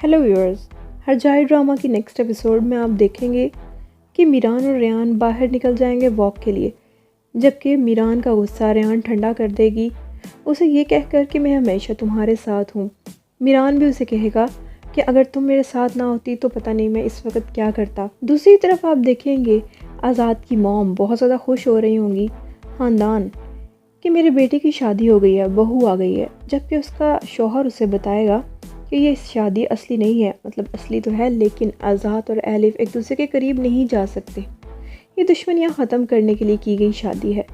Hello viewers, हरजाई drama की next episode में आप देखेंगे कि मीरान और रेयान बाहर निकल जाएंगे वॉक के लिए, जबकि मीरान का गुस्सा रेयान ठंडा कर देगी उसे ये कहकर कि मैं हमेशा तुम्हारे साथ हूँ। मीरान भी उसे कहेगा कि अगर तुम मेरे साथ ना होती तो पता नहीं मैं इस वक्त क्या करता। दूसरी तरफ आप देखेंगे आज़ाद की मॉम बहुत ज़्यादा खुश हो रही होंगी ख़ानदान कि मेरे बेटे की शादी हो गई है, बहू आ गई है, जबकि उसका शौहर उसे बताएगा कि ये शादी असली नहीं है। मतलब असली तो है लेकिन आज़ाद और एलिफ एक दूसरे के करीब नहीं जा सकते। ये दुश्मनियाँ ख़त्म करने के लिए की गई शादी है,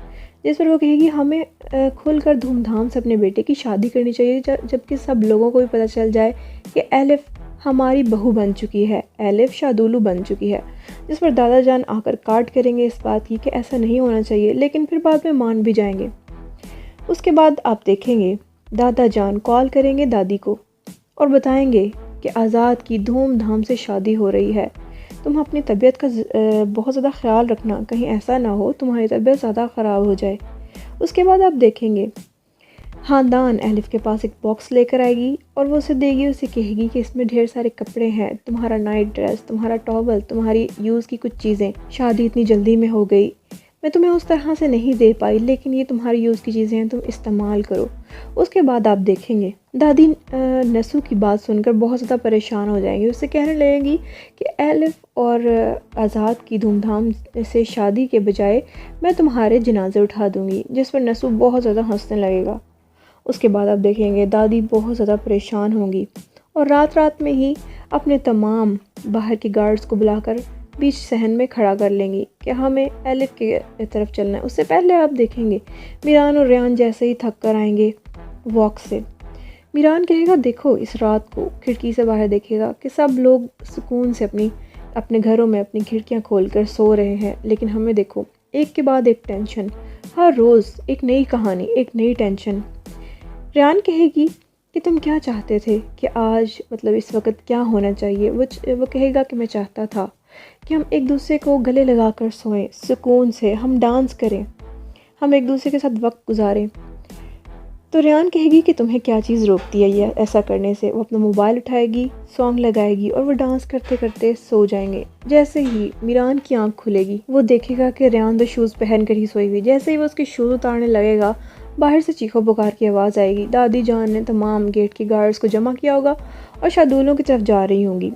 जिस पर वो कहेगी हमें खुलकर धूमधाम से अपने बेटे की शादी करनी चाहिए, जबकि सब लोगों को भी पता चल जाए कि एलिफ हमारी बहू बन चुकी है, एलिफ शादुलू बन चुकी है। जिस पर दादा जान आकर काट करेंगे इस बात की कि ऐसा नहीं होना चाहिए, लेकिन फिर बाद में मान भी जाएंगे। उसके बाद आप देखेंगे दादा जान कॉल करेंगे दादी को और बताएंगे कि आज़ाद की धूमधाम से शादी हो रही है, तुम अपनी तबीयत का बहुत ज़्यादा ख्याल रखना, कहीं ऐसा ना हो तुम्हारी तबीयत ज़्यादा ख़राब हो जाए। उसके बाद आप देखेंगे ख़ानदान एलिफ के पास एक बॉक्स लेकर आएगी और वो उसे देगी। उसे कहेगी कि इसमें ढेर सारे कपड़े हैं, तुम्हारा नाइट ड्रेस, तुम्हारा टॉवल, तुम्हारी यूज़ की कुछ चीज़ें। शादी इतनी जल्दी में हो गई, मैं तुम्हें उस तरह से नहीं दे पाई, लेकिन ये तुम्हारी यूज़ की चीज़ें हैं, तुम इस्तेमाल करो। उसके बाद आप देखेंगे दादी नसू की बात सुनकर बहुत ज़्यादा परेशान हो जाएंगी। उससे कहने लगेंगी कि एलिफ और आज़ाद की धूमधाम से शादी के बजाय मैं तुम्हारे जनाजे उठा दूँगी, जिस पर नसू बहुत ज़्यादा हंसने लगेगा। उसके बाद आप देखेंगे दादी बहुत ज़्यादा परेशान होंगी और रात रात में ही अपने तमाम बाहर के गार्ड्स को बुलाकर बीच सहन में खड़ा कर लेंगी कि हमें एलिफ के तरफ चलना है। उससे पहले आप देखेंगे मीरान और रेयान जैसे ही थक कर आएंगे वॉक से, मीरान कहेगा देखो, इस रात को खिड़की से बाहर देखेगा कि सब लोग सुकून से अपने घरों में अपनी खिड़कियां खोलकर सो रहे हैं, लेकिन हमें देखो एक के बाद एक टेंशन, हर रोज़ एक नई कहानी, एक नई टेंशन। रेयान कहेगी कि तुम क्या चाहते थे कि आज मतलब इस वक्त क्या होना चाहिए। वो कहेगा कि मैं चाहता था कि हम एक दूसरे को गले लगाकर सोएं, सुकून से हम डांस करें, हम एक दूसरे के साथ वक्त गुजारें। तो रेयान कहेगी कि तुम्हें क्या चीज़ रोकती है ये ऐसा करने से। वो अपना मोबाइल उठाएगी, सॉन्ग लगाएगी और वो डांस करते करते सो जाएंगे। जैसे ही मीरान की आंख खुलेगी वो देखेगा कि रेयान तो शूज़ पहन कर ही सोई हुई। जैसे ही वो उसके शूज़ उतारने लगेगा बाहर से चीखो पुकार की आवाज़ आएगी। दादी जान ने तमाम गेट के गार्ड्स को जमा किया होगा और शादुलों की तरफ जा रही होंगी।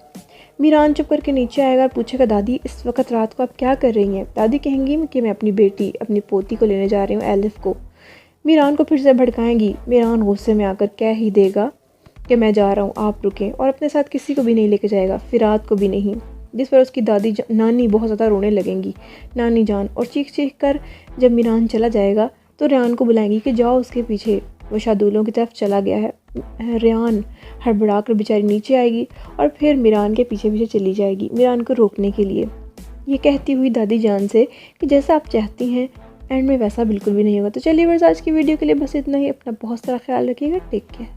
मीरान चुप करके नीचे आएगा और पूछेगा दादी इस वक्त रात को आप क्या कर रही हैं। दादी कहेंगी कि मैं अपनी बेटी, अपनी पोती को लेने जा रही हूँ, एलिफ को। मीरान को फिर से भड़काएंगी। मीरान गुस्से में आकर कह ही देगा कि मैं जा रहा हूँ, आप रुकें, और अपने साथ किसी को भी नहीं लेके जाएगा, फिरात को भी नहीं। जिस पर उसकी दादी नानी बहुत ज़्यादा रोने लगेंगी, नानी जान, और चीख चीख कर जब मीरान चला जाएगा तो रेयान को बुलाएंगी कि जाओ उसके पीछे, वो शादुलों की तरफ चला गया है। रेयान हड़बड़ा कर बेचारी नीचे आएगी और फिर मीरान के पीछे पीछे चली जाएगी मीरान को रोकने के लिए, ये कहती हुई दादी जान से कि जैसा आप चाहती हैं एंड में वैसा बिल्कुल भी नहीं होगा। तो चलिए बस आज की वीडियो के लिए बस इतना ही। अपना बहुत सारा ख्याल रखिएगा। Take care.